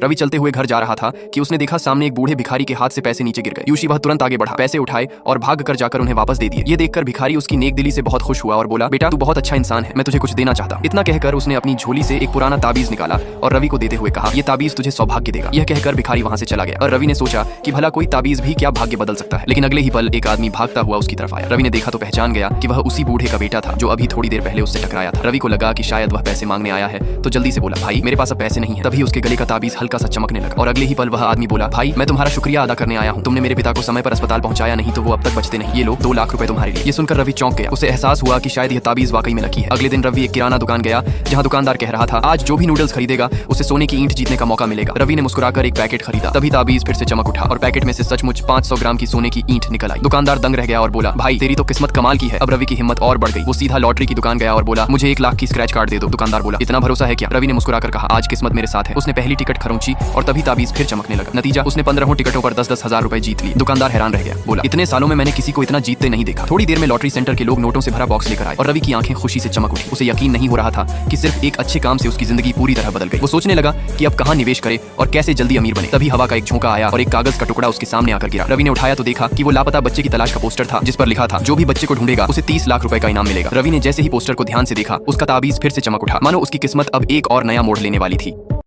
रवि चलते हुए घर जा रहा था कि उसने देखा सामने एक बूढ़े भिखारी के हाथ से पैसे नीचे गिर गए। यूशी वह तुरंत आगे बढ़ा, पैसे उठाए और भाग कर जाकर उन्हें वापस दे दिए। ये देखकर भिखारी उसकी नेक दिली से बहुत खुश हुआ और बोला, बेटा तू बहुत अच्छा इंसान है, मैं तुझे कुछ देना चाहता हूं। इतना कहकर उसने अपनी झोली से एक पुराना ताबीज निकाला और रवि को देते हुए कहा, ये ताबीज तुझे सौभाग्य देगा। यह कहकर भिखारी वहां से चला गया और रवि ने सोचा कि भला कोई ताबीज भी क्या भाग्य बदल सकता है। लेकिन अगले ही पल एक आदमी भागता हुआ उसकी तरफ आया। रवि ने देखा तो पहचान गया कि वह उसी बूढ़े का बेटा था जो अभी थोड़ी देर पहले उससे टकराया था। रवि को लगा कि शायद वह पैसे मांगने आया है, तो जल्दी से बोला, भाई मेरे पास अब पैसे नहीं है। तभी उसके गले का ताबीज हल्का सा चमकने लगा और अगले ही पल वह आदमी बोला, भाई मैं तुम्हारा शुक्रिया अदा करने आया हूँ, तुमने मेरे पिता को समय पर अस्पताल पहुंचाया, नहीं तो वो अब तक बचते नहीं। ये लो 2 लाख रुपए तुम्हारे लिए। ये सुनकर रवि चौंक गया। उसे एहसास हुआ कि शायद यह ताबीज वाकई में लकी है। अगले दिन रवि एक किराना दुकान गया जहाँ दुकानदार कह रहा था, आज जो भी नूडल्स खरीदेगा उसे सोने की ईंट जीतने का मौका मिलेगा। रवि ने मुस्कुराकर एक पैकेट खरीदा। तभी ताबीज फिर से चमक उठा और पैकेट में से सचमुच 500 ग्राम की सोने की ईंट निकल आई। दुकानदार दंग रह गया और बोला, भाई तेरी तो किस्मत कमाल की है। अब रवि की हिम्मत और बढ़ गई। वो सीधा लॉटरी की दुकान गया और बोला, मुझे 1 लाख की स्क्रैच कार्ड दे दो। दुकानदार बोला, इतना भरोसा है क्या? रवि ने मुस्कुराकर कहा, आज किस्मत मेरे साथ है। उसने पहली टिकट खरोंची और तभी ताबीज फिर चमकने लगा। नतीजा, उसने 15 टिकटों पर 10-10 हजार रुपए जीत लिए। दुकानदार हैरान रह गया, बोला, इतने सालों में मैंने किसी को इतना जीतते नहीं देखा। थोड़ी देर में लॉटरी सेंटर के लोग नोटों से भरा बॉक्स लेकर आए और रवि की आंखें खुशी से चमक उठी। उसे यकीन नहीं हो रहा था कि सिर्फ एक अच्छे काम से उसकी जिंदगी पूरी तरह बदल गई। वो सोचने लगा कि अब कहां निवेश करे और कैसे जल्दी अमीर बने। तभी हवा का एक झोंका आया और एक कागज का टुकड़ा उसके सामने आकर गिरा। रवि ने उठाया तो देखा कि वो लापता बच्चे की तलाश का पोस्टर था, जिस पर लिखा था, जो भी बच्चे को ढूंढेगा उसे 30 लाख रुपए का इनाम मिलेगा। रवि ने जैसे ही पोस्टर को ध्यान से देखा, उसका ताबीज फिर से चमक उठा, मानो उसकी किस्मत अब एक और नया मोड़ लेने वाली थी।